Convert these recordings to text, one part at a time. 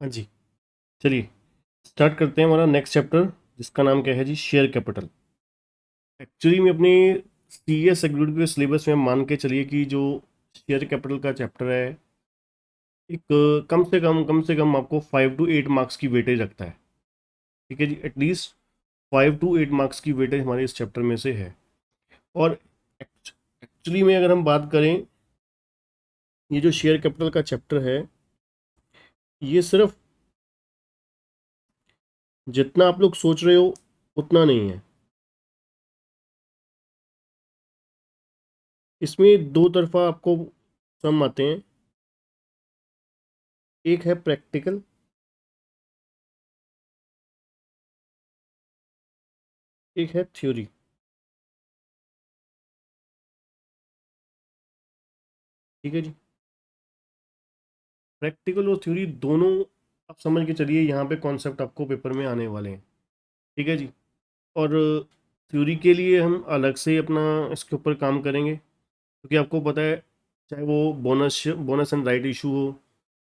हाँ जी, चलिए स्टार्ट करते हैं हमारा नेक्स्ट चैप्टर, जिसका नाम क्या है जी, शेयर कैपिटल। एक्चुअली में अपने सी एस एग्रीड के सिलेबस में मान के चलिए कि जो शेयर कैपिटल का चैप्टर है, एक कम से कम आपको 5 to 8 मार्क्स की वेटेज रखता है। ठीक है जी, एटलीस्ट 5 to 8 मार्क्स की वेटेज हमारे इस चैप्टर में से है। और एक्चुअली में अगर हम बात करें, ये जो शेयर कैपिटल का चैप्टर है, ये सिर्फ जितना आप लोग सोच रहे हो उतना नहीं है। इसमें दो तरफा आपको सम आते हैं। एक है प्रैक्टिकल, एक है थ्योरी। ठीक है जी, प्रैक्टिकल और थ्योरी दोनों आप समझ के चलिए, यहाँ पे कॉन्सेप्ट आपको पेपर में आने वाले हैं। ठीक है जी। और थ्योरी के लिए हम अलग से अपना इसके ऊपर काम करेंगे, क्योंकि आपको पता है, चाहे वो bonus bonus and right issue हो,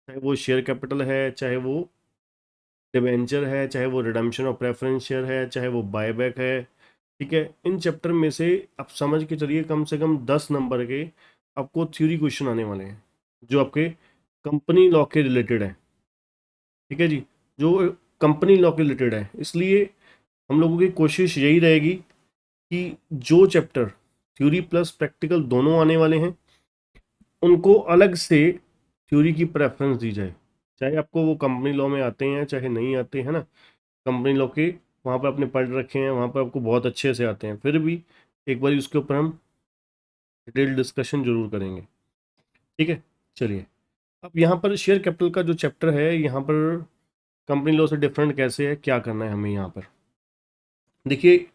चाहे वो शेयर कैपिटल है, चाहे वो डिवेंचर है, चाहे वो रिडम्पशन ऑफ प्रेफरेंस शेयर है, चाहे वो बायबैक है। ठीक है, इन चैप्टर में से आप समझ के चलिए कम से कम 10 नंबर के आपको थ्योरी क्वेश्चन आने वाले हैं, जो आपके कंपनी लॉ के रिलेटेड है। ठीक है जी, जो कंपनी लॉ के रिलेटेड है, इसलिए हम लोगों की कोशिश यही रहेगी कि जो चैप्टर थ्योरी प्लस प्रैक्टिकल दोनों आने वाले हैं, उनको अलग से थ्योरी की प्रेफरेंस दी जाए। चाहे आपको वो कंपनी लॉ में आते हैं चाहे नहीं आते हैं ना, कंपनी लॉ के वहाँ पर आपने पढ़ रखे हैं, वहाँ पर आपको बहुत अच्छे से आते हैं, फिर भी एक बार उसके ऊपर हम डिटेल डिस्कशन जरूर करेंगे। ठीक है, चलिए अब यहाँ पर शेयर कैपिटल का जो चैप्टर है, यहाँ पर कंपनी लॉ से डिफरेंट कैसे है, क्या करना है हमें यहाँ पर। देखिए,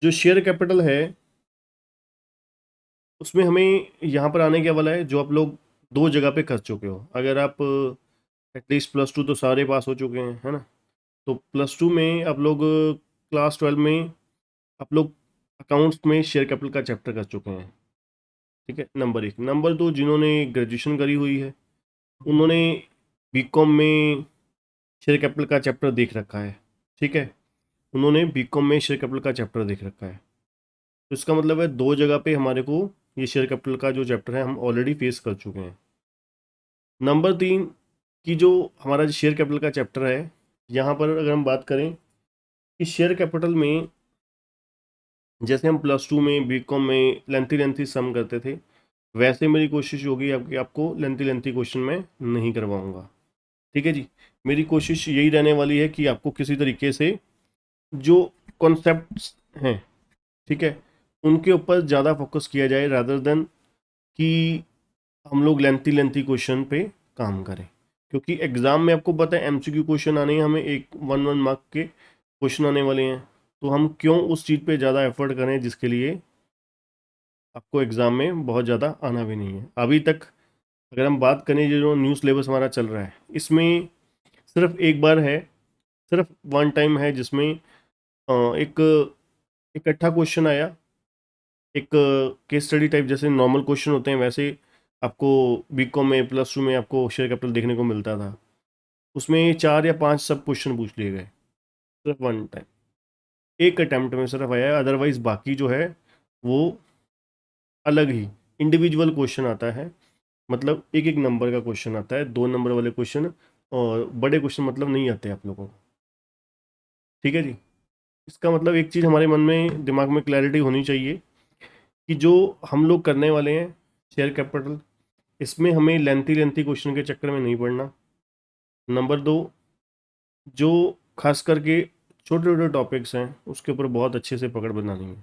जो शेयर कैपिटल है उसमें हमें यहाँ पर आने क्या वाला है, जो आप लोग दो जगह पे कर चुके हो। अगर आप एटलीस्ट +2 तो सारे पास हो चुके हैं, है ना, तो +2 में आप लोग क्लास 12 में आप लोग अकाउंट्स में शेयर कैपिटल का चैप्टर कर चुके हैं। ठीक है, नंबर एक। नंबर दो, जिन्होंने ग्रेजुएशन करी हुई है उन्होंने बीकॉम में शेयर कैपिटल का चैप्टर देख रखा है। ठीक है, उन्होंने बीकॉम में शेयर कैपिटल का चैप्टर देख रखा है। तो इसका मतलब है दो जगह पे हमारे को ये शेयर कैपिटल का जो चैप्टर है हम ऑलरेडी फेस कर चुके हैं। नंबर तीन, कि जो हमारा जो शेयर कैपिटल का चैप्टर है, यहाँ पर अगर हम बात करें कि शेयर कैपिटल में जैसे हम +2 में बीकॉम में लेंथी लेंथी सम करते थे, वैसे मेरी कोशिश होगी आपकी, आपको लेंथी लेंथी क्वेश्चन में नहीं करवाऊंगा। ठीक है जी, मेरी कोशिश यही रहने वाली है कि आपको किसी तरीके से जो कॉन्सेप्ट्स हैं, ठीक है, उनके ऊपर ज़्यादा फोकस किया जाए, रादर देन कि हम लोग लेंथी लेंथी क्वेश्चन पे काम करें। क्योंकि एग्ज़ाम में आपको पता है एमसीक्यू क्वेश्चन आने हैं, हमें एक 1 1 मार्क के क्वेश्चन आने वाले हैं। तो हम क्यों उस चीज़ पे ज़्यादा एफर्ट करें जिसके लिए आपको एग्ज़ाम में बहुत ज़्यादा आना भी नहीं है। अभी तक अगर हम बात करें, ये जो न्यू सिलेबस हमारा चल रहा है, इसमें सिर्फ एक बार है, सिर्फ वन टाइम है, जिसमें एक इकट्ठा क्वेश्चन आया, एक केस स्टडी टाइप, जैसे नॉर्मल क्वेश्चन होते हैं वैसे आपको बीकॉम में +2 में आपको शेयर कैपिटल देखने को मिलता था। उसमें 4 या 5 सब क्वेश्चन पूछ लिए गए, सिर्फ वन टाइम, एक अटैम्प्ट में सिर्फ आया है। अदरवाइज बाकी जो है वो अलग ही इंडिविजुअल क्वेश्चन आता है, मतलब एक एक नंबर का क्वेश्चन आता है, 2 नंबर वाले क्वेश्चन, और बड़े क्वेश्चन मतलब नहीं आते आप लोगों को। ठीक है जी, इसका मतलब एक चीज़ हमारे मन में दिमाग में क्लैरिटी होनी चाहिए कि जो हम लोग करने वाले हैं शेयर कैपिटल, इसमें हमें लेंथी लेंथी क्वेश्चन के चक्कर में नहीं पड़ना। नंबर दो, जो खास करके छोटे छोटे टॉपिक्स हैं उसके ऊपर बहुत अच्छे से पकड़ बनानी है।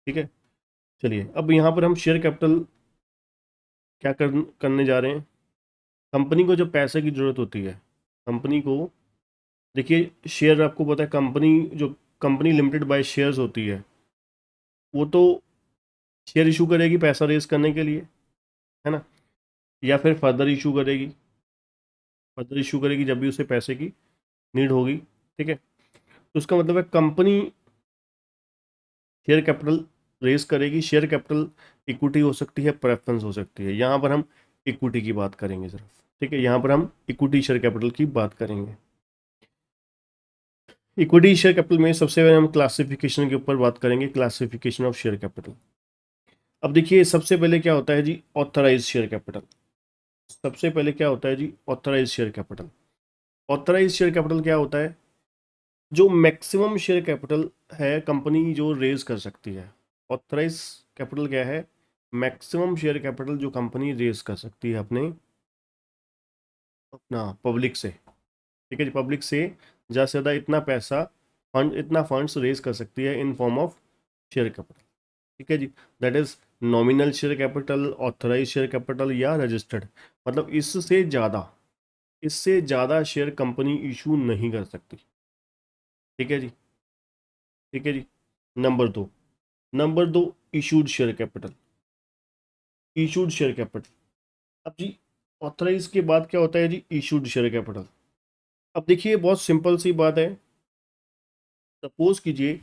ठीक है, चलिए अब यहाँ पर हम शेयर कैपिटल क्या करने जा रहे हैं। कंपनी को जब पैसे की ज़रूरत होती है, कंपनी को, देखिए शेयर आपको पता है, कंपनी जो कंपनी लिमिटेड बाय शेयर्स होती है, वो तो शेयर इशू करेगी पैसा रेज करने के लिए, है ना, या फिर फर्दर इशू करेगी जब भी उसे पैसे की नीड होगी। ठीक है, तो उसका मतलब है कंपनी शेयर कैपिटल रेज करेगी। शेयर कैपिटल इक्विटी हो सकती है, प्रेफरेंस हो सकती है, यहाँ पर हम इक्विटी की बात करेंगे सिर्फ। ठीक है, यहाँ पर हम इक्विटी शेयर कैपिटल की बात करेंगे। इक्विटी शेयर कैपिटल में सबसे पहले हम क्लासिफिकेशन के ऊपर बात करेंगे, क्लासिफिकेशन ऑफ शेयर कैपिटल। अब देखिए सबसे पहले क्या होता है जी, ऑथराइज शेयर कैपिटल। सबसे पहले क्या होता है जी, authorise share capital. Authorise share capital क्या होता है, जो मैक्सिमम शेयर कैपिटल है कंपनी जो रेज कर सकती है। ऑथराइज कैपिटल क्या है, मैक्सिमम शेयर कैपिटल जो कंपनी रेज कर सकती है अपने अपना पब्लिक से। ठीक है जी, पब्लिक से ज़्यादा से ज़्यादा इतना पैसा फंड, इतना फंड्स रेज कर सकती है in form of share capital. ठीक है जी, that is nominal share capital, authorise share capital या रजिस्टर्ड। मतलब इससे ज़्यादा शेयर कंपनी इशू नहीं कर सकती। ठीक है जी, ठीक है जी। नंबर दो issued share capital. Issued share capital, अब जी ऑथराइज के बाद क्या होता है जी, इशूड शेयर कैपिटल। अब देखिए बहुत सिंपल सी बात है, सपोज कीजिए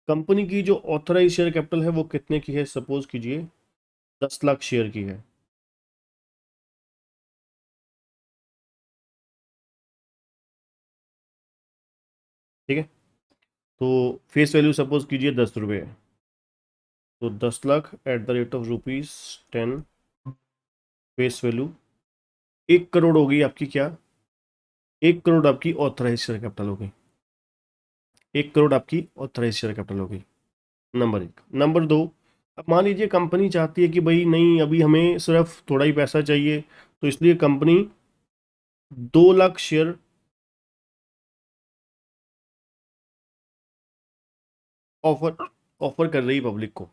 कंपनी की जो ऑथराइज शेयर कैपिटल है वो कितने की है, सपोज कीजिए 10 लाख शेयर की है। ठीक है, तो फेस वैल्यू सपोज कीजिए 10 रुपये है, तो 10 lakh at the rate of ₹10 face value 1 crore हो गई आपकी क्या, 1 करोड़ आपकी ऑथराइज शेयर कैपिटल हो गई। 1 करोड़ आपकी ऑथराइज शेयर कैपिटल हो गई, नंबर एक। नंबर दो, अब मान लीजिए कंपनी चाहती है कि भाई नहीं अभी हमें सिर्फ थोड़ा ही पैसा चाहिए, तो इसलिए company 2 lakh share offer offer कर रही है पब्लिक को।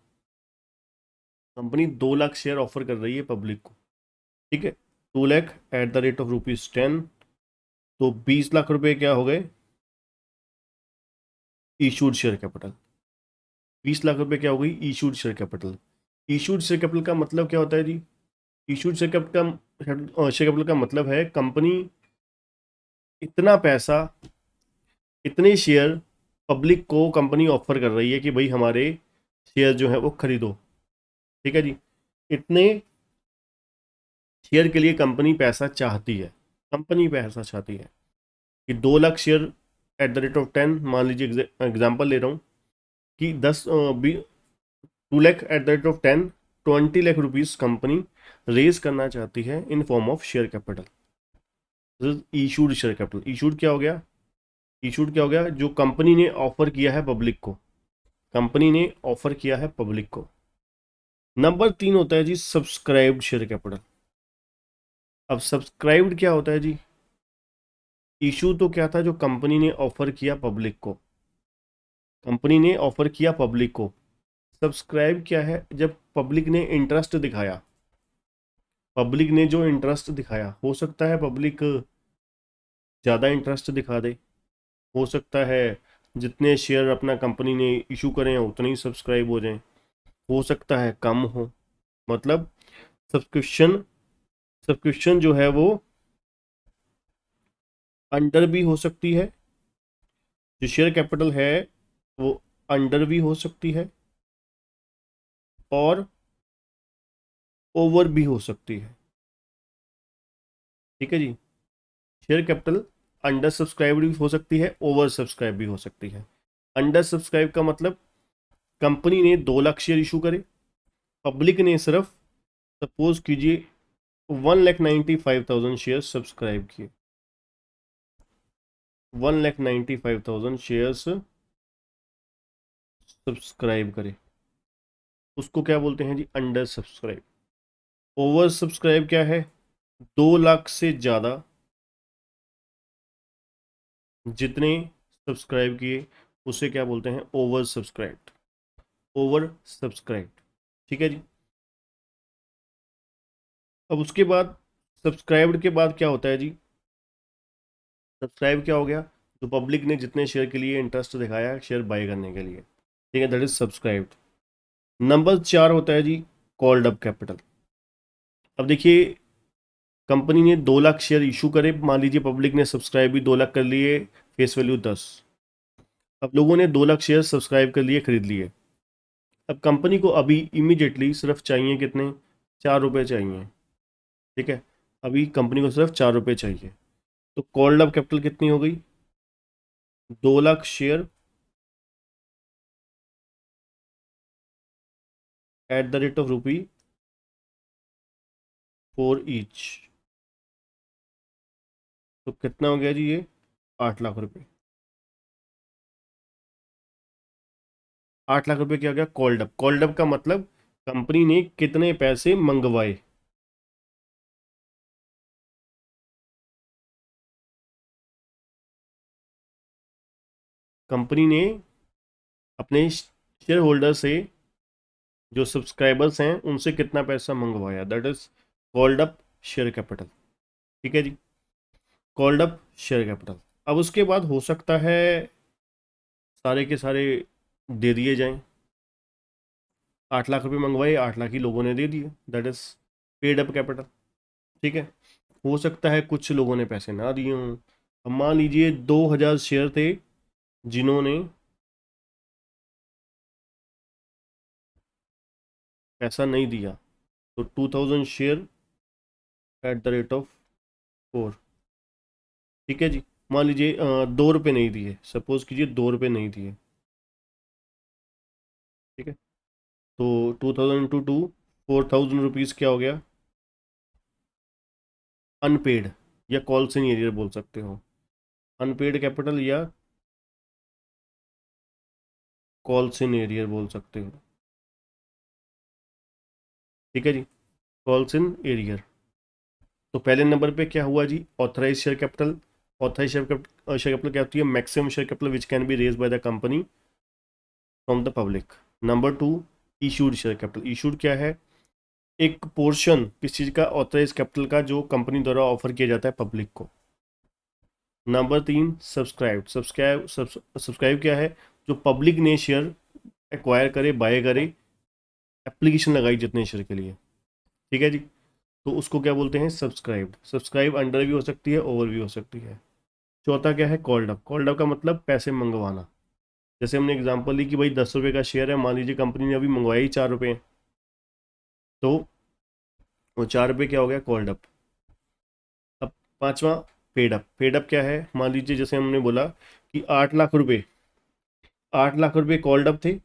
कंपनी 2 लाख शेयर ऑफर कर रही है पब्लिक को। ठीक है, 2 lakh at the rate of ₹10, तो 20 लाख रुपए क्या हो गए, इशूड शेयर कैपिटल। 20 लाख रुपए क्या हो गई, issued share capital. Issued share capital का मतलब क्या होता है जी, इशूड शेयर कैपिटल का शेयर कैपिटल का मतलब है कंपनी इतना पैसा, इतने शेयर पब्लिक को कंपनी ऑफर कर रही है कि भाई हमारे शेयर जो है वो खरीदो। ठीक है जी, इतने शेयर के लिए कंपनी पैसा चाहती है, कंपनी पैसा चाहती है कि 2 lakh share at the rate of 10, मान लीजिए एग्जाम्पल ले रहा हूँ कि 2 lakh at the rate of 10, 20 lakh rupees company raise करना चाहती है in form of share capital. Issued share capital. Issued क्या हो गया, इशूड क्या हो गया, जो कंपनी ने ऑफर किया है पब्लिक को, कंपनी ने ऑफर किया है पब्लिक को। नंबर 3 होता है जी सब्सक्राइब्ड शेयर कैपिटल। अब सब्सक्राइब्ड क्या होता है जी, इशू तो क्या था, जो कंपनी ने ऑफर किया पब्लिक को, कंपनी ने ऑफर किया पब्लिक को। सब्सक्राइब क्या है, जब पब्लिक ने इंटरेस्ट दिखाया, पब्लिक ने जो इंटरेस्ट दिखाया, हो सकता है पब्लिक ज़्यादा इंटरेस्ट दिखा दे, हो सकता है जितने शेयर अपना कंपनी ने इशू करें उतने ही सब्सक्राइब हो जाएं, हो सकता है कम हो। मतलब सब्सक्रिप्शन सब्सक्रिप्शन जो है वो अंडर भी हो सकती है, जो शेयर कैपिटल है वो अंडर भी हो सकती है और ओवर भी हो सकती है। ठीक है जी, शेयर कैपिटल अंडर सब्सक्राइब भी हो सकती है, ओवर सब्सक्राइब भी हो सकती है। अंडर सब्सक्राइब का मतलब कंपनी ने 2 लाख शेयर इशू करे, पब्लिक ने सिर्फ सपोज कीजिए 1,95,000 शेयर सब्सक्राइब किए, 1,95,000 शेयर्स सब्सक्राइब करे, उसको क्या बोलते हैं जी, अंडर सब्सक्राइब। ओवर सब्सक्राइब क्या है, 2 लाख से ज़्यादा जितने सब्सक्राइब किए उसे क्या बोलते हैं, ओवर सब्सक्राइब्ड। Over subscribed. ठीक है जी, अब उसके बाद सब्सक्राइब्ड के बाद क्या होता है जी, सब्सक्राइब क्या हो गया, तो पब्लिक ने जितने शेयर के लिए इंटरेस्ट दिखाया शेयर बाय करने के लिए। ठीक है, दैट इज सब्सक्राइब्ड। नंबर 4 होता है जी कॉल्ड अप कैपिटल। अब देखिए कंपनी ने 2 लाख शेयर इशू करे, मान लीजिए पब्लिक ने सब्सक्राइब भी 2 लाख कर लिए, फेस वैल्यू 10। अब लोगों ने 2 लाख शेयर सब्सक्राइब कर लिए, खरीद लिए। अब कंपनी को अभी इमीडिएटली सिर्फ चाहिए कितने, ₹4 चाहिए। ठीक है, अभी कंपनी को सिर्फ 4 रुपये चाहिए, तो कॉल्ड अप कैपिटल कितनी हो गई? 2 lakh share at the rate of ₹4 each. तो कितना हो गया जी ये? 8 लाख रुपए। 8 लाख रुपए क्या हो गया? Called up. कॉल्ड अप का मतलब कंपनी ने कितने पैसे मंगवाए। कंपनी ने अपने शेयर होल्डर से, जो सब्सक्राइबर्स हैं, उनसे कितना पैसा मंगवाया, that is called up share capital. ठीक है जी, कॉल्ड अप शेयर कैपिटल। अब उसके बाद हो सकता है सारे के सारे दे दिए जाएं। 8 लाख रुपए मंगवाए, 8 लाख ही लोगों ने दे दिए, that is paid up capital. ठीक है। हो सकता है कुछ लोगों ने पैसे ना दिए हों। अब मान लीजिए 2,000 शेयर थे जिन्होंने पैसा नहीं दिया, तो 2,000 share at the rate of 4। ठीक है जी। मान लीजिए 2 रुपये नहीं दिए, सपोज कीजिए 2 रुपये नहीं दिए। ठीक है। तो 2,000 इंटू 2, 4,000 रुपीज़ क्या हो गया? अनपेड, या कॉल इन एरियर बोल सकते हो। अनपेड कैपिटल या कॉल इन एरियर बोल सकते हो। ठीक है जी, कॉल इन एरियर। तो पहले नंबर पे क्या हुआ जी? Authorise share capital. Authorise share capital क्या होती है? Maximum share capital which can be raise by the company from the public. Number 2, issued share capital. Issued क्या है? एक पोर्शन किस चीज़ का? ऑथराइज कैपिटल का, जो कंपनी द्वारा ऑफर किया जाता है पब्लिक को। Number 3, subscribe. सब्सक्राइब क्या है? जो पब्लिक ने शेयर एक्वायर करे, बाय करे, एप्लीकेशन लगाई जितने शेयर के लिए। ठीक है जी, तो उसको क्या बोलते हैं? सब्सक्राइब। सब्सक्राइब अंडर भी हो सकती है, ओवर भी हो सकती है। चौथा क्या है? Called up. कॉल्ड अप का मतलब पैसे मंगवाना। जैसे हमने एग्जांपल ली कि भाई 10 रुपये का शेयर है, मान लीजिए कंपनी ने अभी मंगवाया ही 4 रुपये, तो वो 4 रुपये क्या हो गया? Called up. अब पांचवा, पेड अप। पेड अप क्या है? मान लीजिए जैसे हमने बोला कि 8 लाख रुपए, 8 लाख रुपए कॉल्ड अप थे,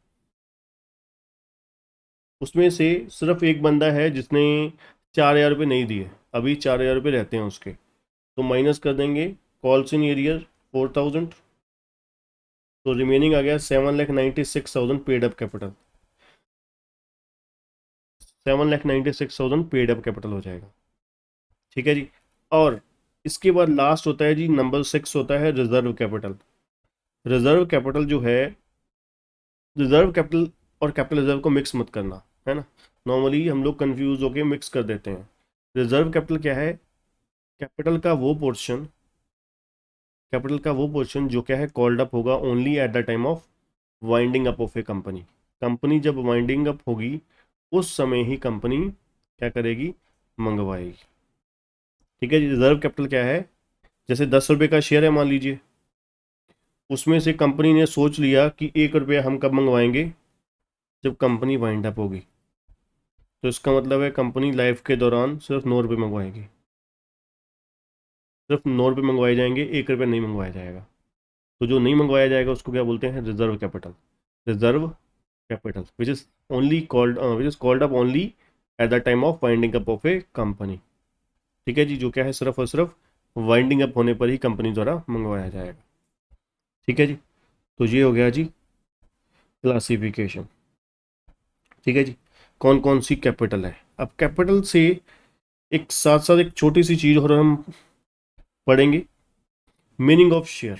उसमें से सिर्फ एक बंदा है जिसने 4,000 रुपये नहीं दिए, अभी 4,000 रुपये रहते हैं उसके, तो माइनस कर देंगे कॉल्स इन एरियर 4,000, तो रिमेनिंग आ गया 7,96,000 paid up capital. 7,96,000 paid up capital हो जाएगा। ठीक है जी। और इसके बाद लास्ट होता है जी, नंबर 6 होता है रिजर्व कैपिटल। रिजर्व कैपिटल जो है, रिजर्व कैपिटल और कैपिटल रिजर्व को मिक्स मत करना, है ना। नॉर्मली हम लोग कंफ्यूज होके मिक्स कर देते हैं। रिजर्व कैपिटल क्या है? कैपिटल का वो पोर्शन, कैपिटल का वो पोर्शन जो क्या है? कॉल्ड अप होगा only at the time of winding up of A company. Company जब वाइंडिंग अप होगी, उस समय ही कंपनी क्या करेगी? मंगवाएगी। ठीक है जी। रिजर्व कैपिटल क्या है? जैसे 10 रुपये का शेयर है मान लीजिए, उसमें से कंपनी ने सोच लिया कि 1 रुपया हम कब मंगवाएंगे? जब कंपनी वाइंड अप होगी। तो इसका मतलब है कंपनी लाइफ के दौरान सिर्फ 9 रुपये मंगवाएगी, सिर्फ 9 रुपये मंगवाए जाएंगे, 1 रुपया नहीं मंगवाया जाएगा। तो जो नहीं मंगवाया जाएगा उसको क्या बोलते हैं? Reserve capital. Reserve capital which is called up only at the time of winding up of A company. ठीक है जी, जो क्या है सिर्फ और सिर्फ वाइंडिंग अप होने पर ही कंपनी द्वारा मंगवाया जाएगा। ठीक है जी। तो ये हो गया जी क्लासिफिकेशन। ठीक है जी, कौन कौन सी कैपिटल है। अब कैपिटल से एक साथ साथ एक छोटी सी चीज और हम पढ़ेंगे, मीनिंग ऑफ शेयर।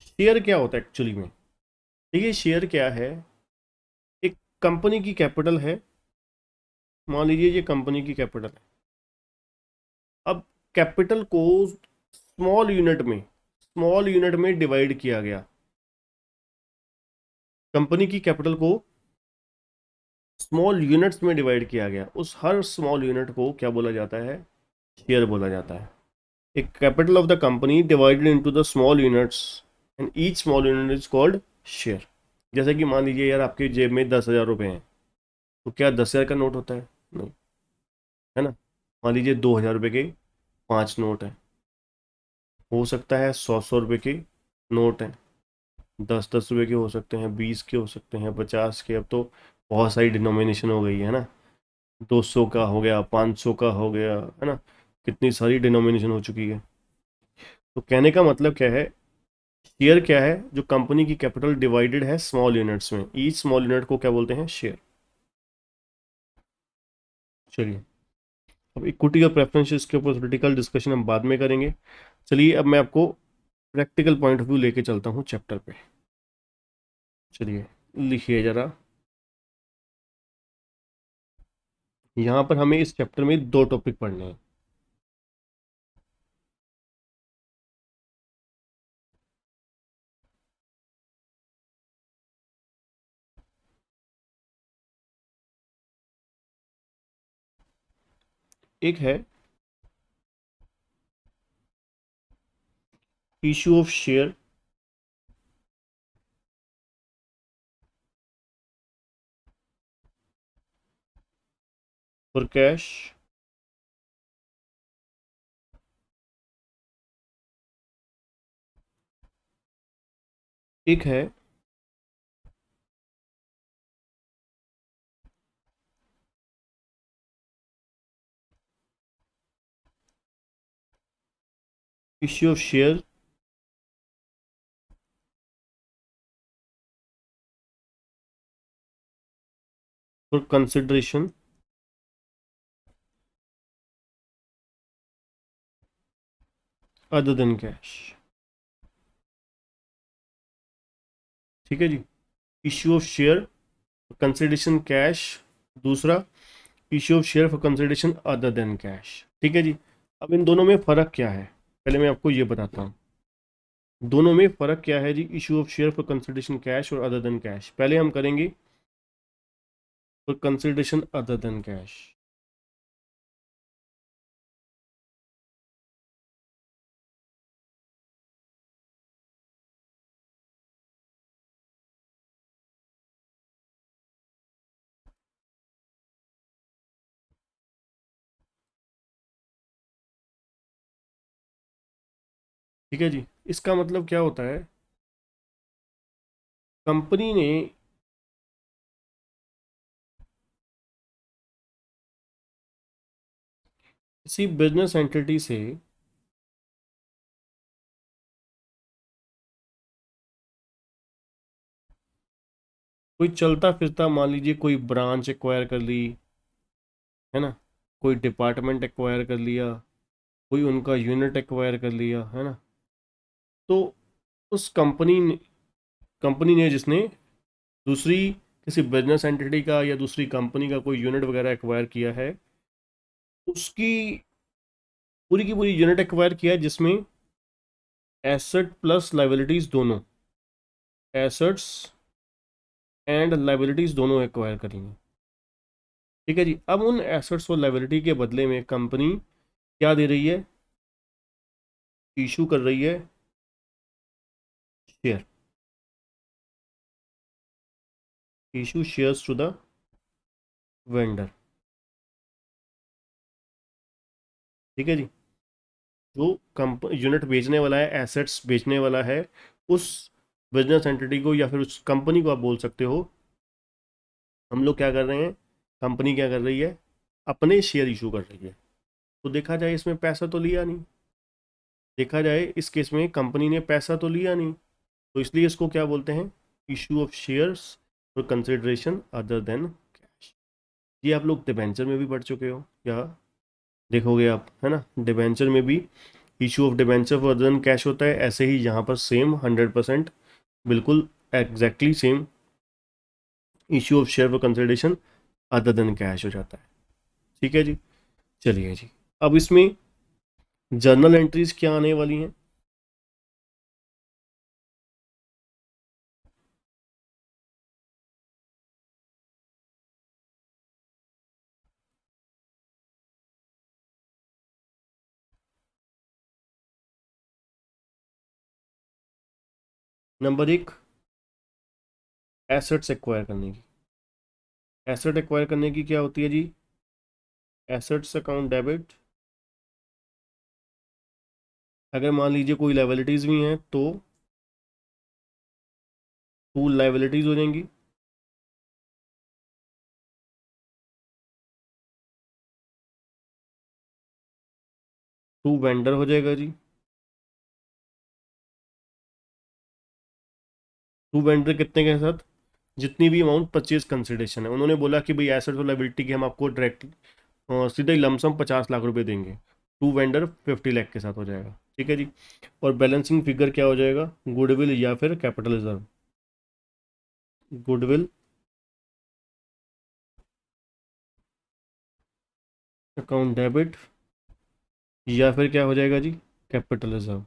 शेयर क्या होता है एक्चुअली में? देखिए, शेयर क्या है? एक कंपनी की कैपिटल है, मान लीजिए ये कंपनी की कैपिटल है। अब कैपिटल को स्मॉल यूनिट में डिवाइड किया गया। कंपनी की कैपिटल को स्मॉल यूनिट्स में डिवाइड किया गया, उस हर स्मॉल यूनिट को क्या बोला जाता है? शेयर बोला जाता है। एक capital of the company divided into the small units and each small unit is called share. जैसे कि मान लीजिए यार आपकी जेब में 10,000 रुपये हैं, तो क्या 10,000 का नोट होता है? नहीं, है ना। मान लीजिए 2,000 रुपये के 5 नोट हैं, हो सकता है 100-100 रुपये के नोट हैं, 10-10 रुपये के हो सकते हैं, 20 के हो सकते हैं, 50 के। अब तो बहुत सारी डिनोमिनेशन हो गई है ना, 200 का हो गया, 500 का हो गया, है ना, कितनी सारी डिनोमिनेशन हो चुकी है। तो कहने का मतलब क्या है, शेयर क्या है, जो कंपनी की कैपिटल डिवाइडेड है स्मॉल यूनिट्स में, ईच स्मॉल यूनिट को क्या बोलते हैं, शेयर। चलिए, अब इक्विटी और प्रेफरेंस के ऊपर थ्योरेटिकल डिस्कशन हम बाद में करेंगे। चलिए अब मैं आपको प्रैक्टिकल पॉइंट ऑफ व्यू लेके चलता हूँ चैप्टर पे। चलिए लिखिए जरा, यहाँ पर हमें इस चैप्टर में दो टॉपिक पढ़ने हैं। एक है issue of share for cash, एक है issue of share for consideration other than cash. ठीक है जी, issue of share consideration cash, दूसरा issue of share for consideration other than cash. ठीक है जी, अब इन दोनों में फ़र्क क्या है, पहले मैं आपको ये बताता हूँ। दोनों में फ़र्क क्या है जी, issue of share for consideration cash और अदर देन कैश। पहले हम करेंगे for consideration other than cash. ठीक है जी, इसका मतलब क्या होता है, कंपनी ने किसी बिजनेस एंटिटी से कोई चलता फिरता, मान लीजिए कोई ब्रांच एक्वायर कर ली, है ना, कोई डिपार्टमेंट एक्वायर कर लिया, कोई उनका यूनिट एक्वायर कर लिया, है ना, तो उस कंपनी ने जिसने दूसरी किसी बिजनेस एंटिटी का या दूसरी कंपनी का कोई यूनिट वगैरह एक्वायर किया है, उसकी पूरी की पूरी यूनिट एक्वायर किया है, जिसमें एसेट प्लस लाइबिलिटीज दोनों, एसेट्स एंड लाइबिलिटीज दोनों एक्वायर करेंगे। ठीक है जी, अब उन एसेट्स और लाइबिलिटी के बदले में कंपनी क्या दे रही है, इशू कर रही है share, issue shares to the vendor. ठीक है जी, जो कंप यूनिट बेचने वाला है, एसेट्स बेचने वाला है, उस बिजनेस एंटिटी को या फिर उस कंपनी को आप बोल सकते हो, हम लोग क्या कर रहे हैं, कंपनी क्या कर रही है, अपने शेयर इशू कर रही है। तो देखा जाए इसमें पैसा तो लिया नहीं, देखा जाए इस केस में कंपनी ने पैसा तो लिया नहीं, तो इसलिए इसको क्या बोलते हैं, issue of shares for consideration other than cash. ये आप लोग डिबेंचर में भी पढ़ चुके हो, या देखोगे आप, है ना, डिबेंचर में भी issue of debenture for other than cash होता है, ऐसे ही यहाँ पर सेम 100% बिल्कुल exactly same issue of share for consideration other than cash हो जाता है। ठीक है जी, चलिए जी, अब इसमें जर्नल एंट्रीज क्या आने वाली हैं। नंबर एक, एसेट्स एक्वायर करने की। एसेट एक्वायर करने की क्या होती है जी, एसेट्स अकाउंट डेबिट, अगर मान लीजिए कोई लाइबिलिटीज़ भी हैं तो टू लाइबिलिटीज़ हो जाएंगी। टू वेंडर हो जाएगा जी। टू वेंडर कितने के साथ, जितनी भी अमाउंट परचेज कंसिडरेशन है, उन्होंने बोला कि भाई एसेट्स और लाइबिलिटी की हम आपको डायरेक्ट सीधे ही लमसम 50 लाख रुपए देंगे। टू वेंडर 50 लाख के साथ हो जाएगा, ठीक है जी। और बैलेंसिंग फिगर क्या हो जाएगा, गुडविल या फिर capital reserve. Goodwill account debit या फिर क्या हो जाएगा जी, capital reserve.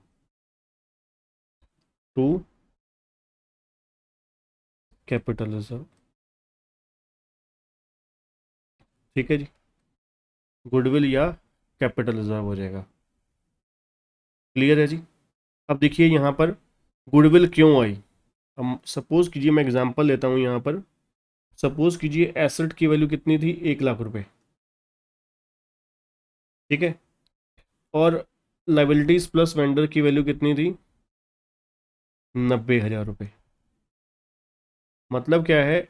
To capital reserve, ठीक है जी। गुडविल या कैपिटल रिजर्व हो जाएगा। क्लियर है जी। अब देखिए यहाँ पर गुडविल क्यों आई। अब सपोज कीजिए, मैं एग्जांपल लेता हूँ यहाँ पर। सपोज कीजिए एसेट की वैल्यू कितनी थी, 1 लाख रुपए, ठीक है। और लाइबिलिटीज प्लस वेंडर की वैल्यू कितनी थी, 90,000 रुपये। मतलब क्या है,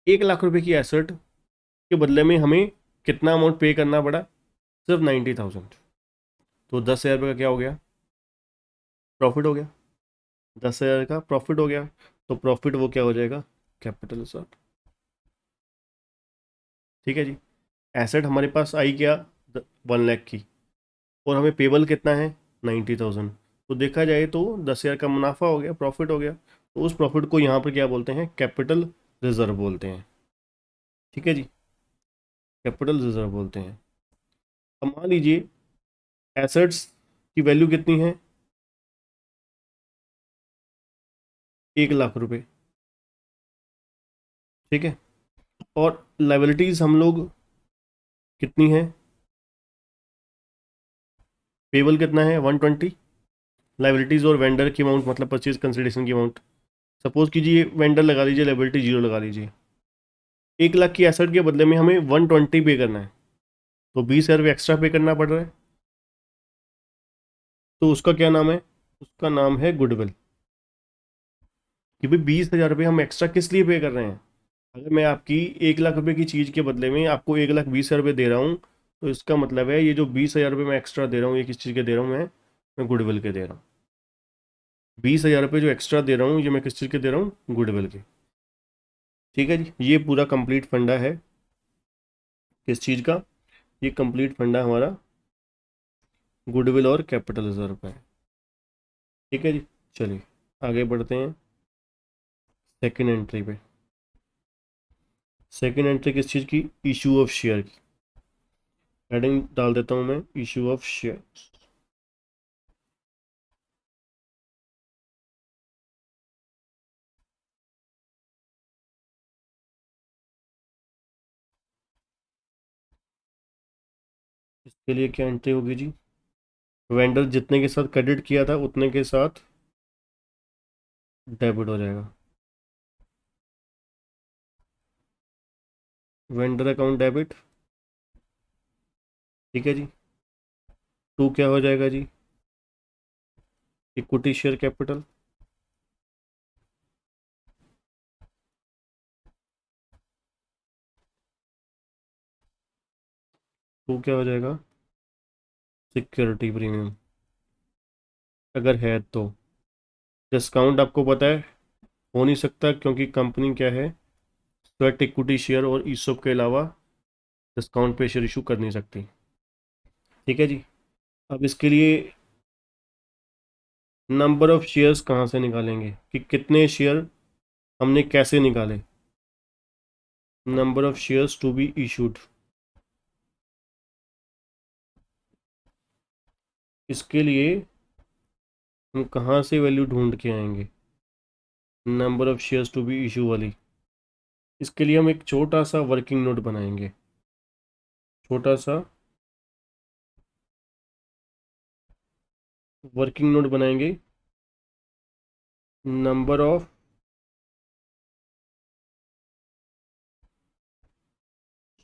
1 लाख रुपए की एसेट के बदले में हमें कितना अमाउंट पे करना पड़ा, सिर्फ 90,000। तो 10,000 रुपये का क्या हो गया, प्रॉफिट हो गया। 10,000 का प्रॉफिट हो गया। तो प्रॉफिट वो क्या हो जाएगा, कैपिटल रिजर्व, ठीक है जी। एसेट हमारे पास आई क्या, 1 लाख की, और हमें पेबल कितना है, 90,000। तो देखा जाए तो 10,000 का मुनाफा हो गया, प्रॉफिट हो गया। तो उस प्रॉफिट को यहाँ पर क्या बोलते हैं, कैपिटल रिजर्व बोलते हैं, ठीक है जी। कैपिटल रिजर्व बोलते हैं। अब मान लीजिए एसेट्स की वैल्यू कितनी है, 1 लाख रुपए, ठीक है। और लाइबिलिटीज हम लोग कितनी है, पेबल कितना है, 120। लाइबिलिटीज और वेंडर की अमाउंट मतलब परचेज कंसिडरेशन की अमाउंट, सपोज कीजिए वेंडर लगा लीजिए, लाइबिलिटी 0 लगा लीजिए। 1 लाख की एसेट के बदले में हमें 120 पे करना है, तो 20,000 एक्स्ट्रा पे करना पड़ रहा है। तो उसका क्या नाम है, उसका नाम है गुडविल। कि भाई 20,000 रुपये हम एक्स्ट्रा किस लिए पे कर रहे हैं। अगर मैं आपकी 1 लाख रुपए की चीज़ के बदले में आपको 1,20,000 रुपये दे रहा हूँ, तो इसका मतलब है ये जो 20,000 रुपये मैं एक्स्ट्रा दे रहा हूँ, ये किस चीज़ के दे रहा हूँ, मैं गुडविल के दे रहा हूँ। 20,000 रुपये जो एक्स्ट्रा दे रहा हूँ, ये मैं किस चीज़ के दे रहा हूँ, गुडविल के, ठीक है जी। ये पूरा कंप्लीट फंडा है किस चीज़ का, ये कंप्लीट फंडा हमारा गुडविल और कैपिटल रिजर्व का है, ठीक है जी। चलिए आगे बढ़ते हैं सेकंड एंट्री पे। सेकंड एंट्री किस चीज़ की, इशू ऑफ शेयर की। हेडिंग डाल देता हूँ मैं, इशू ऑफ शेयर। इसके लिए क्या एंट्री होगी जी, वेंडर जितने के साथ क्रेडिट किया था उतने के साथ डेबिट हो जाएगा। वेंडर अकाउंट डेबिट, ठीक है जी। टू क्या हो जाएगा जी, इक्विटी शेयर कैपिटल। टू क्या हो जाएगा, सिक्योरिटी प्रीमियम, अगर है तो। डिस्काउंट आपको पता है हो नहीं सकता, क्योंकि कंपनी क्या है, स्वेट इक्विटी शेयर और ईसॉप के अलावा डिस्काउंट पे शेयर इशू कर नहीं सकती, ठीक है जी। अब इसके लिए नंबर ऑफ शेयर्स कहाँ से निकालेंगे, कि कितने शेयर हमने कैसे निकाले, number of shares to be issued. इसके लिए हम कहाँ से वैल्यू ढूंढ के आएंगे, number of shares to be issue वाली। इसके लिए हम एक छोटा सा वर्किंग नोट बनाएंगे, छोटा सा वर्किंग नोट बनाएंगे, number of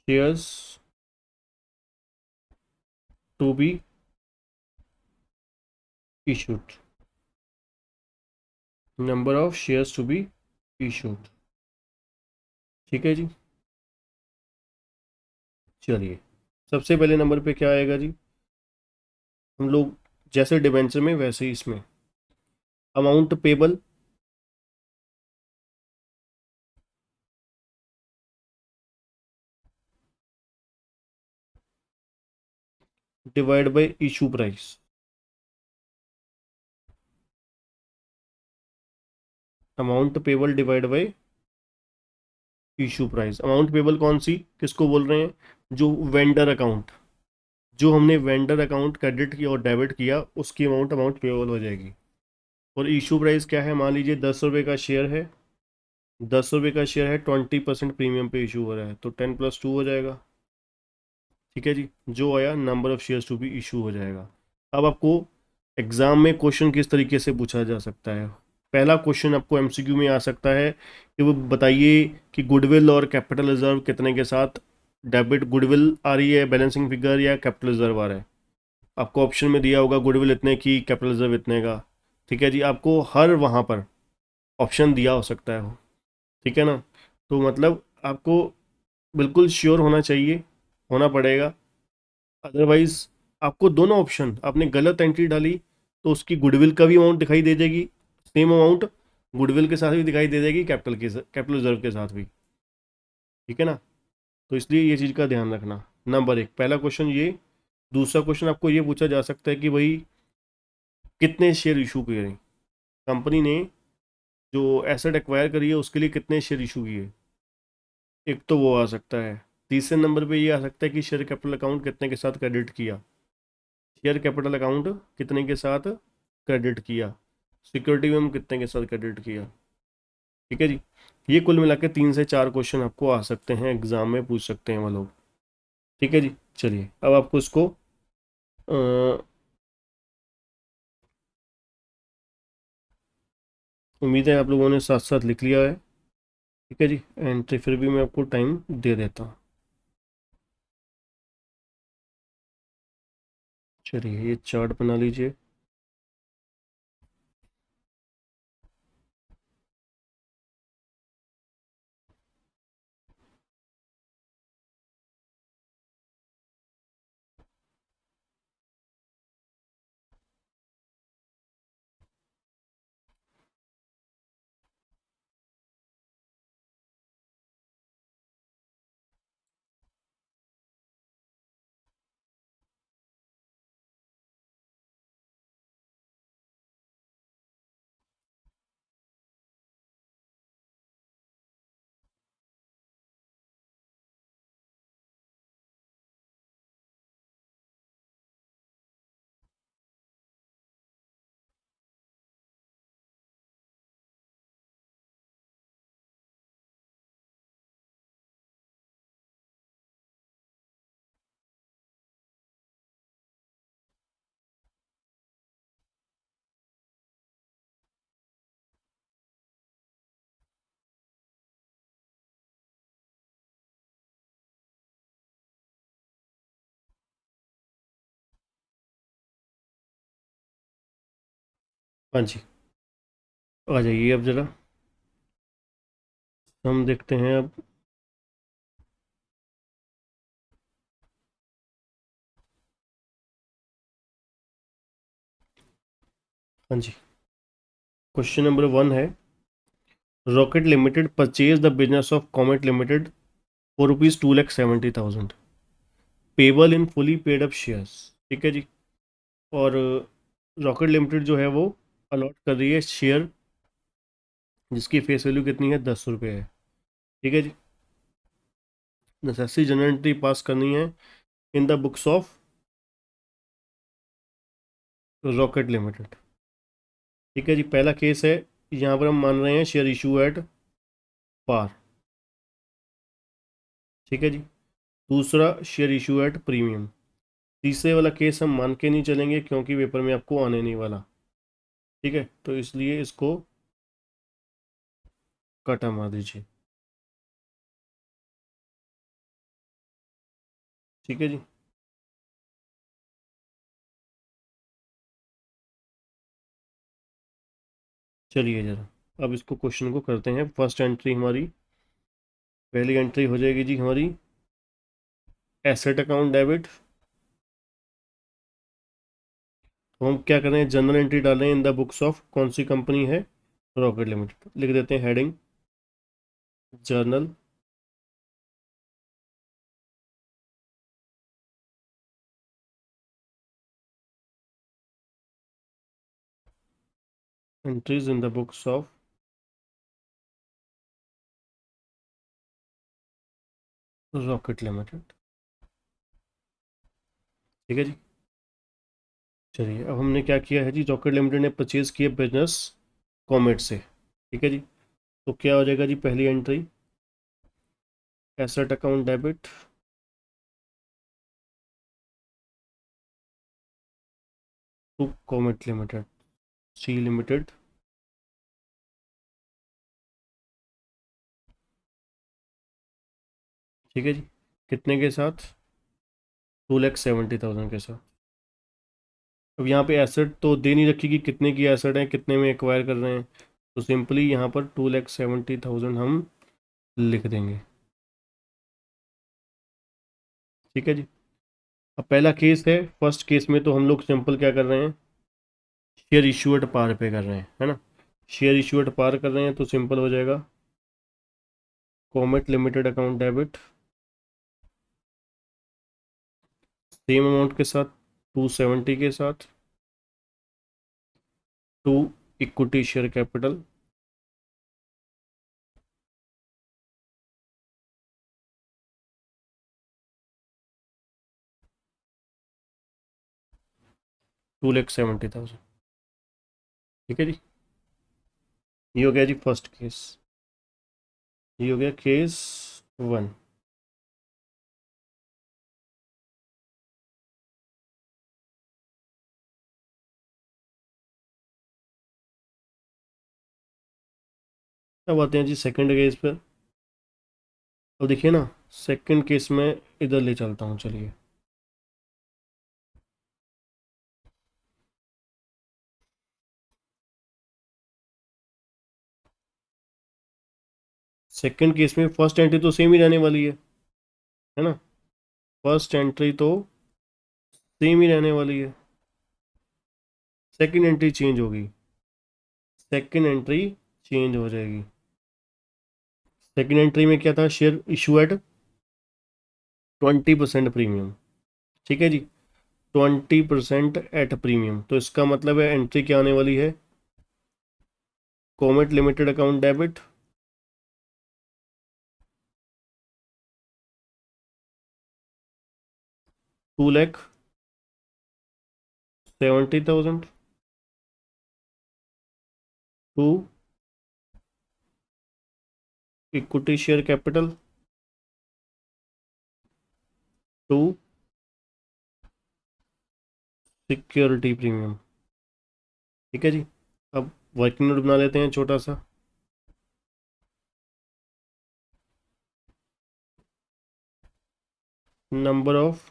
shares to be issued, number of shares to be issued. ठीक है जी। चलिए, सबसे पहले नंबर पे क्या आएगा जी? हम लोग जैसे डिबेंचर में वैसे ही इसमें amount payable divide by issue price. Amount payable divide by issue price. Amount payable कौन सी, किसको बोल रहे हैं? जो वेंडर अकाउंट, जो हमने वेंडर अकाउंट क्रेडिट किया और डेबिट किया, उसकी अमाउंट पेबल हो जाएगी। और इशू प्राइस क्या है? मान लीजिए 10 रुपये का शेयर है, 10 रुपये का शेयर है, 20% प्रीमियम पे इशू हो रहा है, तो 10 + 2 हो जाएगा। ठीक है जी, जो आया number of shares to be issue हो जाएगा। अब आपको एग्जाम में क्वेश्चन किस तरीके से पूछा जा सकता है? पहला क्वेश्चन आपको एमसीक्यू में आ सकता है कि वो बताइए कि गुडविल और कैपिटल रिजर्व कितने के साथ डेबिट, गुडविल आ रही है बैलेंसिंग फिगर या कैपिटल रिजर्व आ रहा है। आपको ऑप्शन में दिया होगा गुडविल इतने की, कैपिटल रिजर्व इतने का। ठीक है जी, आपको हर वहाँ पर ऑप्शन दिया हो सकता है वो। ठीक है ना? तो मतलब आपको बिल्कुल श्योर होना चाहिए, होना पड़ेगा। अदरवाइज आपको दोनों ऑप्शन, आपने गलत एंट्री डाली तो उसकी गुडविल का भी अमाउंट दिखाई दे जाएगी, सेम अमाउंट गुडविल के साथ भी दिखाई दे जाएगी, कैपिटल रिजर्व के साथ भी। ठीक है ना? तो इसलिए ये चीज़ का ध्यान रखना। नंबर एक, पहला क्वेश्चन ये। दूसरा क्वेश्चन आपको ये पूछा जा सकता है कि भाई कितने शेयर इशू किए कंपनी ने, जो एसेट एक्वायर करी है उसके लिए कितने शेयर इशू किए, एक तो वो आ सकता है। तीसरे नंबर पे ये आ सकता है कि शेयर कैपिटल अकाउंट कितने के साथ क्रेडिट किया, शेयर कैपिटल अकाउंट कितने के साथ क्रेडिट किया, सिक्योरिटी में कितने के साथ क्रेडिट किया। ठीक है जी, ये कुल मिला के 3 से 4 क्वेश्चन आपको आ सकते हैं, एग्जाम में पूछ सकते हैं वो लोग। ठीक है जी। चलिए, अब आपको इसको उम्मीद है आप लोगों ने साथ साथ लिख लिया है। ठीक है जी, एंड फिर भी मैं आपको टाइम दे देता हूँ। चलिए, ये चार्ट बना लीजिए। हाँ जी, आ जाइए अब जरा, हम देखते हैं अब। हाँ जी, क्वेश्चन नंबर 1 है, rocket limited purchase the business of comet limited for ₹2,70,000 payable in fully paid up shares. ठीक है जी। और रॉकेट लिमिटेड जो है वो अलॉट कर रही है शेयर, जिसकी फेस वैल्यू कितनी है? 10 रुपये है। ठीक है जी, नेसेसरी जनरल एंट्री पास करनी है in the books of rocket limited. ठीक है जी, पहला केस है, यहाँ पर हम मान रहे हैं शेयर इशू एट पार। ठीक है जी। दूसरा, शेयर इशू एट प्रीमियम। तीसरे वाला केस हम मान के नहीं चलेंगे क्योंकि पेपर में आपको आने नहीं वाला। ठीक है, तो इसलिए इसको काटा मार दीजिए। ठीक है जी। चलिए जरा अब इसको क्वेश्चन को करते हैं। फर्स्ट एंट्री हमारी, पहली एंट्री हो जाएगी जी हमारी एसेट अकाउंट डेबिट। तो हम क्या कर रहे हैं, जनरल एंट्री डाल रहे हैं इन द बुक्स ऑफ, कौन सी कंपनी है, रॉकेट लिमिटेड। लिख देते हैं heading journal entries in the books of rocket limited. ठीक है जी। चलिए अब हमने क्या किया है जी, रॉकेट लिमिटेड ने परचेज किया बिजनेस कॉमेट से। ठीक है जी। तो क्या हो जाएगा जी, पहली entry asset account debit to Comet limited, C limited. ठीक है जी। कितने के साथ, 2,70,000 के साथ। अब यहाँ पे एसेट तो दे नहीं रखी कि कितने की एसेट है, कितने में एक्वायर कर रहे हैं, तो सिंपली यहाँ पर 2,70,000 हम लिख देंगे। ठीक है जी। अब पहला केस है, फर्स्ट केस में तो हम लोग सिंपल क्या कर रहे हैं, शेयर इशू एट पार पे कर रहे हैं, है ना। शेयर इशू एट पार कर रहे हैं तो सिंपल हो जाएगा comet limited account debit same amount के साथ, 270 के साथ, टू इक्विटी शेयर कैपिटल 2,70,000। ठीक है जी। ये हो गया जी फर्स्ट केस, ये हो गया केस 1। अब आते हैं जी सेकंड केस पे। अब देखिए ना, सेकंड केस में इधर ले चलता हूँ, चलिए। सेकंड केस में फर्स्ट एंट्री तो सेम ही रहने वाली है ना। फर्स्ट एंट्री तो सेम ही रहने वाली है, सेकंड एंट्री चेंज होगी, सेकंड एंट्री चेंज हो जाएगी। सेकंड एंट्री में क्या था, शेयर इशू एट 20% प्रीमियम। ठीक है जी, 20% एट प्रीमियम, तो इसका मतलब है एंट्री क्या आने वाली है, Comet limited account debit 2,70,000 to equity share capital to security premium. ठीक है जी। अब वर्किंग नोट बना लेते हैं छोटा सा। Number of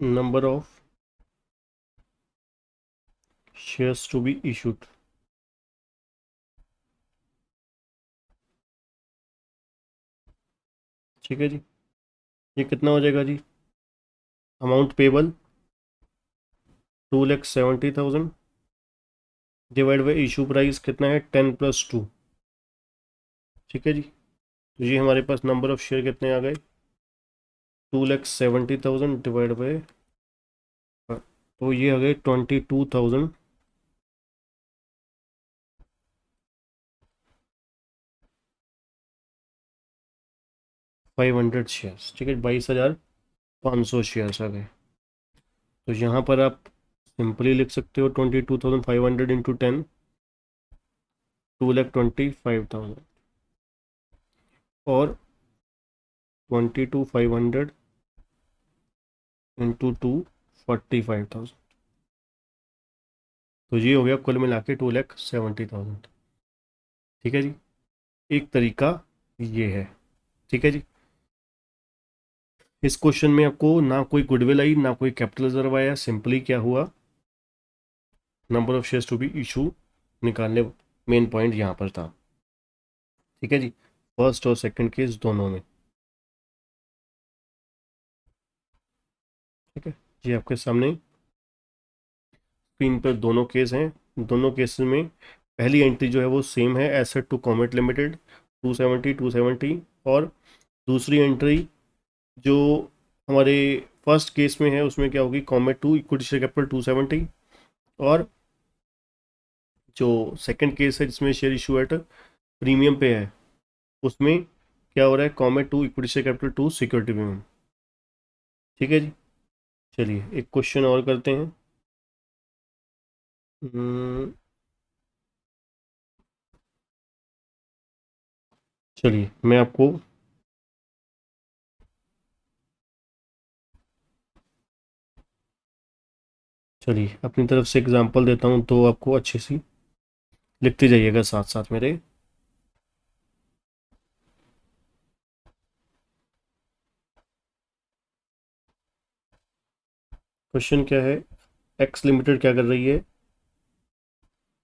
number of shares to be issued. ठीक है जी। ये कितना हो जाएगा जी, amount payable 2,70,000 divide by issue price कितना है, 10+2। ठीक है जी। तो ये हमारे पास नंबर ऑफ शेयर कितने आ गए, 2,70,000 डिवाइड बाई, तो ये आ गए 22,500 शेयर्स। ठीक है, 22,500 शेयर्स आ गए। तो यहाँ पर आप सिंपली लिख सकते हो 22,500 इंटू 10, 2,25,000, और 22,500 इंटू 2, 45,000। तो ये हो गया कुल मिला के 2,70,000। ठीक है जी, एक तरीका ये है। ठीक है जी। इस क्वेश्चन में आपको ना कोई गुडविल आई ना कोई कैपिटल रिजर्व आया, सिंपली क्या हुआ, number of shares to be issue निकालने, मेन पॉइंट यहाँ पर था। ठीक है जी, फर्स्ट और सेकंड केस दोनों में। ठीक है जी, आपके सामने स्क्रीन पर दोनों केस हैं। दोनों केसेस में पहली एंट्री जो है वो सेम है, एसेट टू कॉमेट लिमिटेड 270 और दूसरी एंट्री जो हमारे फर्स्ट केस में है उसमें क्या होगी, Comet to equity share capital 270, और जो सेकंड केस है जिसमें शेयर इशू एट प्रीमियम पे है उसमें क्या हो रहा है, Comet to equity share capital to security premium. ठीक है जी, चलिए एक क्वेश्चन और करते हैं। चलिए मैं आपको, चलिए अपनी तरफ से एग्जांपल देता हूँ तो आपको अच्छे से लिखते जाइएगा साथ साथ मेरे। क्वेश्चन क्या है, एक्स लिमिटेड क्या कर रही है,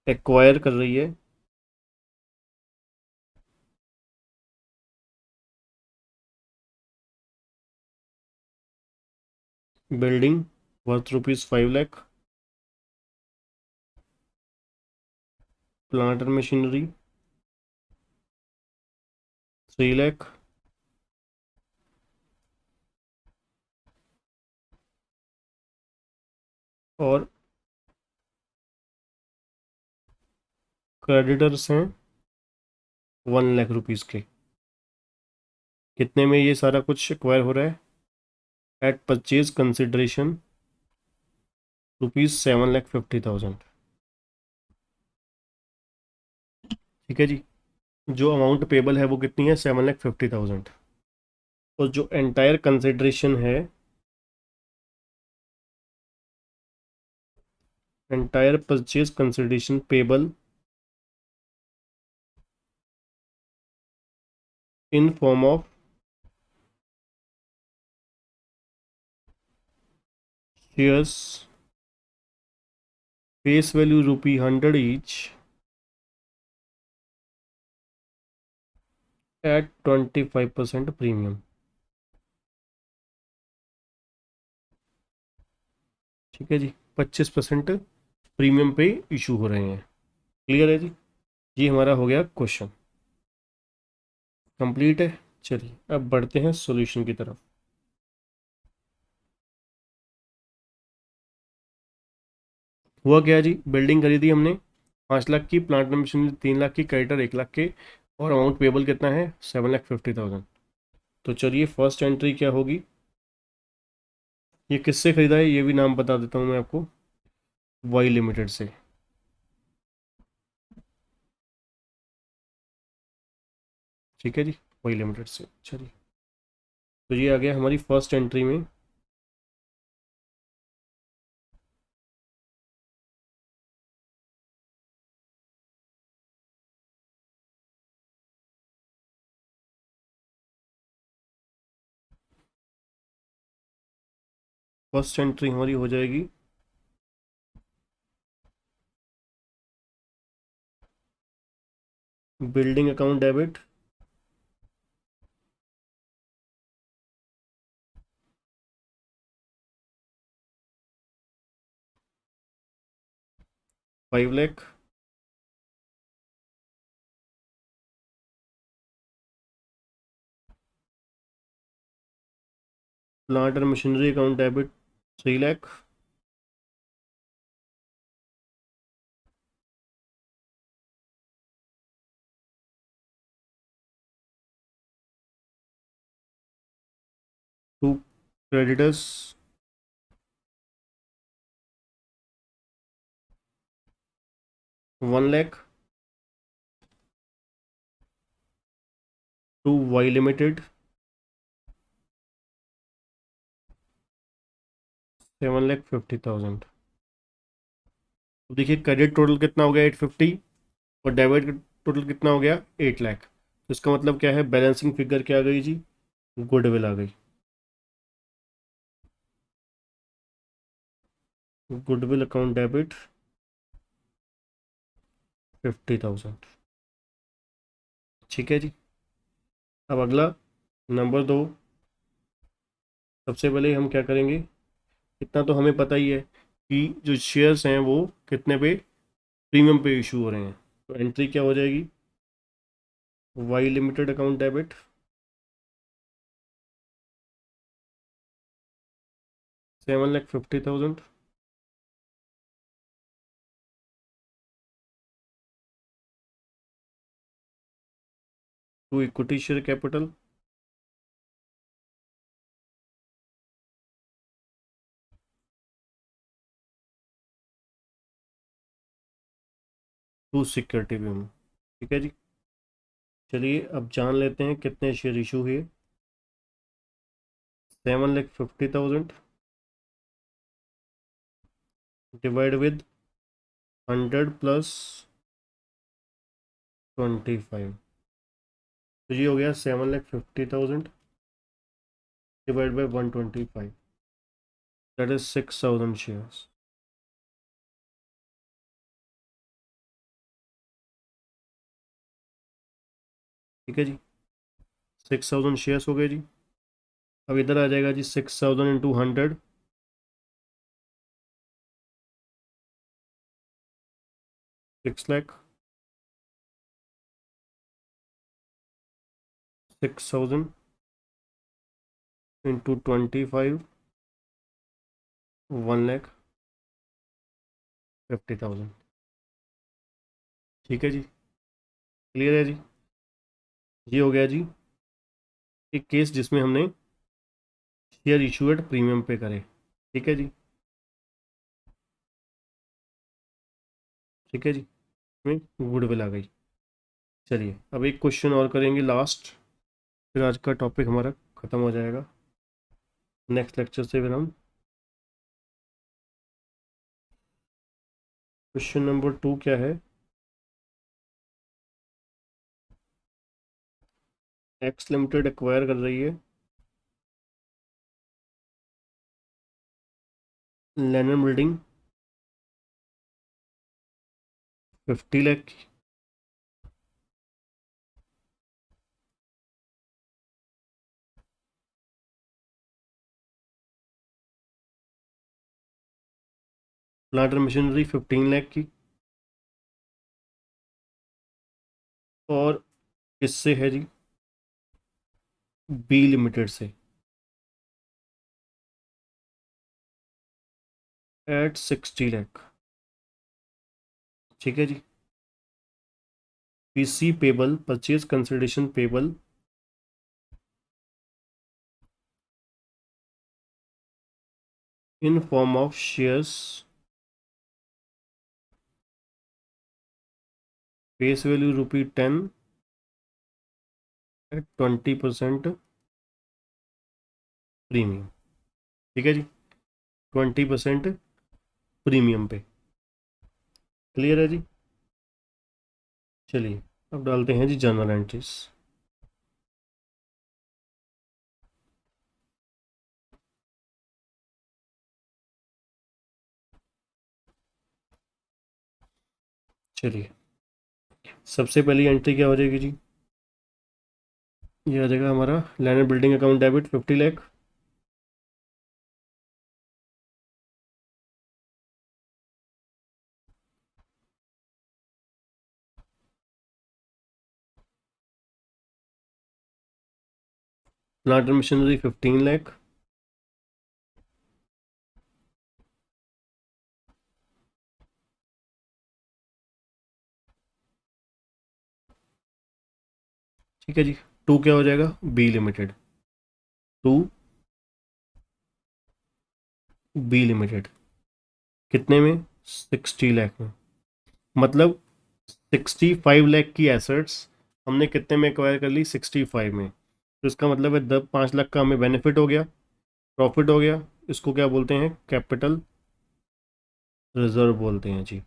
एक्वायर कर रही है building worth ₹5 lakh, plant and machinery 3 lakh, और क्रेडिटर्स हैं ₹1 लाख के। कितने में ये सारा कुछ एक्वायर हो रहा है, एट परचेज कंसिडरेशन ₹7,50,000। ठीक है जी, जो अमाउंट पेबल है वो कितनी है, 7,50,000, और जो एंटायर कंसिडरेशन है, entire purchase consideration payable in form of shares face value ₹100 each eight 25% premium. ठीक है जी, 25% प्रीमियम पे इशू हो रहे हैं। क्लियर है जी, ये हमारा हो गया क्वेश्चन कंप्लीट है। चलिए अब बढ़ते हैं सॉल्यूशन की तरफ। हुआ क्या जी, बिल्डिंग खरीदी हमने 5 लाख की, प्लांट एंड मशीनरी 3 लाख की, क्रेडिटर 1 लाख के, और अमाउंट पेबल कितना है, 7,50,000। तो चलिए फर्स्ट एंट्री क्या होगी, ये किससे खरीदा है ये भी नाम बता देता हूँ मैं आपको, वाई लिमिटेड से। ठीक है जी, वाई लिमिटेड से। चलिए तो ये आ गया हमारी फर्स्ट एंट्री में। फर्स्ट एंट्री हमारी हो जाएगी building account debit, ₹5 lakh, plant and machinery account debit 3 lakh, to creditors 1 lakh, to Y limited 7,50,000। अब देखिए क्रेडिट टोटल कितना हो गया 850, और डेबिट टोटल कितना हो गया 8 लाख। तो इसका मतलब क्या है, बैलेंसिंग फिगर क्या आ गई जी, गुडविल आ गई। Goodwill account debit 50,000। ठीक है जी। अब अगला नंबर 2, सबसे पहले हम क्या करेंगे, इतना तो हमें पता ही है कि जो शेयर्स हैं वो कितने पे, प्रीमियम पे इशू हो रहे हैं। तो एंट्री क्या हो जाएगी, Y limited account debit 7,50,000 to equity share capital 2 security premium. ठीक है जी। चलिए अब जान लेते हैं कितने शेयर इशू हुए। 7,50,000 डिवाइड विद 100 प्लस 25, तो ये हो गया 7,50,000 divide by 125, that is 6,000 shares. ठीक है जी, 6,000 शेयर्स हो गए जी। अब इधर आ जाएगा जी 6,000 इंटू 100, 6 लाख। 6,000 इंटू 25, 1,50,000। ठीक है जी, क्लियर है जी। ये हो गया जी एक केस जिसमें हमने शेयर इशूड प्रीमियम पे करे। ठीक है जी। ठीक है जी, इसमें गुडविल आ गई। चलिए अब एक क्वेश्चन और करेंगे लास्ट, फिर आज का टॉपिक हमारा ख़त्म हो जाएगा। नेक्स्ट लेक्चर से फिर हम क्वेश्चन नंबर 2 क्या है, एक्स लिमिटेड एक्वायर कर रही है लेनन बिल्डिंग 50 लाख की। प्लांट और मशीनरी 15 लाख की। और किससे है जी, बी लिमिटेड से एट 60 लाख। ठीक है जी। PC payable purchase consideration payable in form of shares, face value ₹10 at 20% premium. ठीक है जी, 20% प्रीमियम पे। क्लियर है जी। चलिए अब डालते हैं जी जर्नल एंट्रीज। चलिए सबसे पहली एंट्री क्या हो जाएगी जी, ये आ जाएगा हमारा land building account debit 50 lakh. Plant and machinery 15 lakh. ठीक है जी, 2 क्या हो जाएगा, बी लिमिटेड 2, बी लिमिटेड कितने में, 60 लाख में। मतलब 65 लाख की एसेट्स हमने कितने में एक्वायर कर ली, 65 में। तो इसका मतलब है 5 लाख का हमें बेनिफिट हो गया, प्रॉफिट हो गया। इसको क्या बोलते हैं, कैपिटल रिजर्व बोलते हैं जी।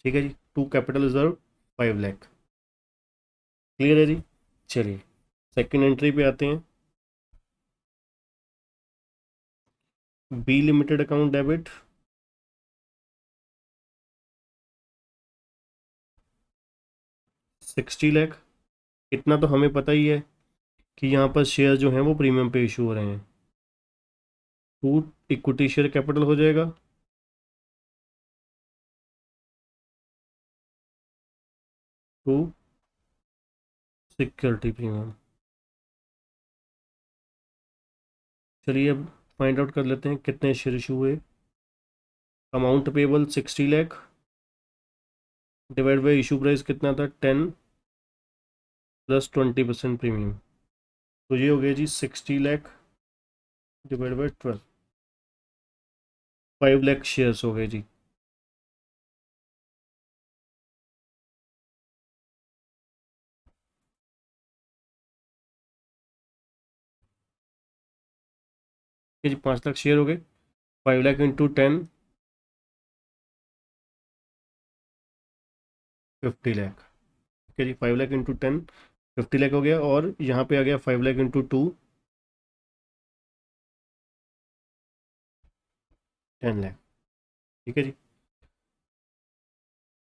ठीक है जी, to capital reserve 5 lakh. Clear है जी। चलिए सेकंड एंट्री पे आते हैं। B limited account debit, ₹60 lakh. इतना तो हमें पता ही है कि यहाँ पर शेयर जो हैं वो प्रीमियम पे इशू हो रहे हैं। टू इक्विटी शेयर कैपिटल हो जाएगा, टू सिक्योरिटी प्रीमियम। चलिए अब फाइंड आउट कर लेते हैं कितने शेयर इशू हुए। Amount payable 60 lakh divide by issue price कितना था 10 प्लस 20% प्रीमियम, तो ये हो गया जी 60 lakh divide by 12, 5 lakh shares हो गए जी। ठीक है जी, 5 लाख शेयर हो गए, 5 लाख इंटू 10, 50 लाख। ठीक है जी, 5 लाख इंटू 10, 50 लाख हो गया, और यहाँ पे आ गया 5 लाख इंटू 2, 10 लाख। ठीक है जी,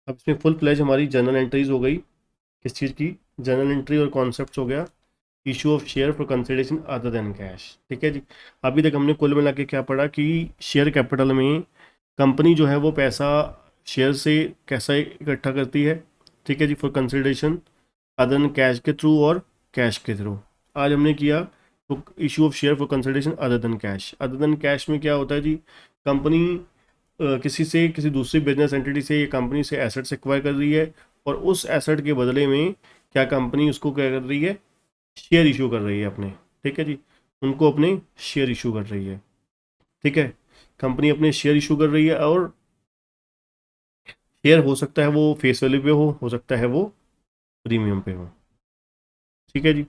अब इसमें फुल प्लेज हमारी जर्नल एंट्रीज हो गई। किस चीज़ की? जर्नल एंट्री और कॉन्सेप्ट हो गया issue of share for consideration other than cash. ठीक है जी, अभी तक हमने कुल मिला के क्या पढ़ा कि शेयर कैपिटल में कंपनी जो है वो पैसा शेयर से कैसा इकट्ठा करती है। ठीक है जी, for consideration other than cash के थ्रू और कैश के थ्रू। आज हमने किया तो issue of share for consideration other than cash. Other than cash में क्या होता है जी, कंपनी किसी से, किसी दूसरी बिजनेस एंटिटी से या कंपनी से एसेट्स एक्वायर कर रही है, और उस एसेट के बदले में क्या कंपनी उसको क्या कर रही है, शेयर इशू कर रही है अपने। ठीक है जी, उनको अपने शेयर इशू कर रही है। ठीक है, कंपनी अपने शेयर इशू कर रही है, और शेयर हो सकता है वो फेस वैल्यू पे हो सकता है वो प्रीमियम पे हो। ठीक है जी।